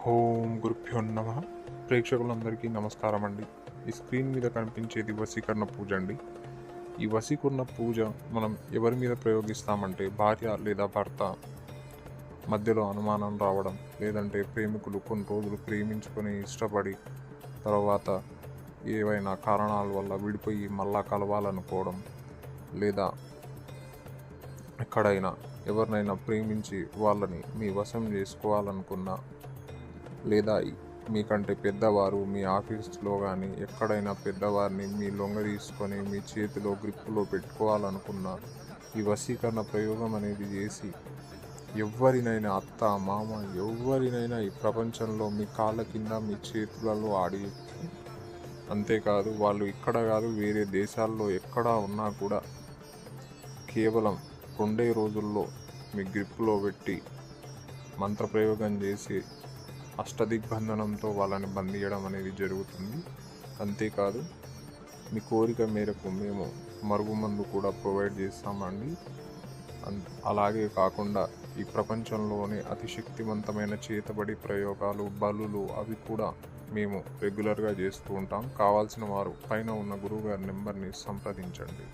ఓం గురుభ్యో నమ. ప్రేక్షకులందరికీ నమస్కారం అండి. ఈ స్క్రీన్ మీద కనిపించేది వశీకరణ పూజ అండి. ఈ వశీకరణ పూజ మనం ఎవరి మీద ప్రయోగిస్తామంటే భార్య లేదా భర్త మధ్యలో అనుమానం రావడం, లేదంటే ప్రేమికులు కొన్ని రోజులు ప్రేమించుకొని ఇష్టపడి తర్వాత ఏవైనా కారణాల వల్ల విడిపోయి మళ్ళా కలవాలనుకోవడం, లేదా ఎక్కడైనా ఎవరినైనా ప్రేమించి వాళ్ళని మీ వశం చేసుకోవాలనుకున్నా, లేదా మీకంటే పెద్దవారు మీ ఆఫీస్లో కానీ ఎక్కడైనా పెద్దవారిని మీ లొంగ తీసుకొని మీ చేతిలో గ్రిప్పులో పెట్టుకోవాలనుకున్న ఈ వశీకరణ ప్రయోగం అనేది చేసి ఎవరినైనా అత్త మామ ఎవరినైనా ఈ ప్రపంచంలో మీ కాళ్ళ కింద మీ చేతులలో ఆడి, అంతేకాదు వాళ్ళు ఇక్కడ కాదు వేరే దేశాల్లో ఎక్కడా ఉన్నా కూడా కేవలం 2 రోజుల్లో మీ గ్రిప్పులో పెట్టి మంత్రప్రయోగం చేసి అష్టదిగ్బంధనంతో వాళ్ళని బంధించడం అనేది జరుగుతుంది. అంతేకాదు మీ కోరిక మేరకు మేము మరుగుమందు కూడా ప్రొవైడ్ చేస్తామండి. అలాగే కాకుండా ఈ ప్రపంచంలోనే అతి శక్తివంతమైన చేతబడి ప్రయోగాలు, బలులు అవి కూడా మేము రెగ్యులర్గా చేస్తూ ఉంటాం. కావాల్సిన వారు పైన ఉన్న గురువుగారి నెంబర్ని సంప్రదించండి.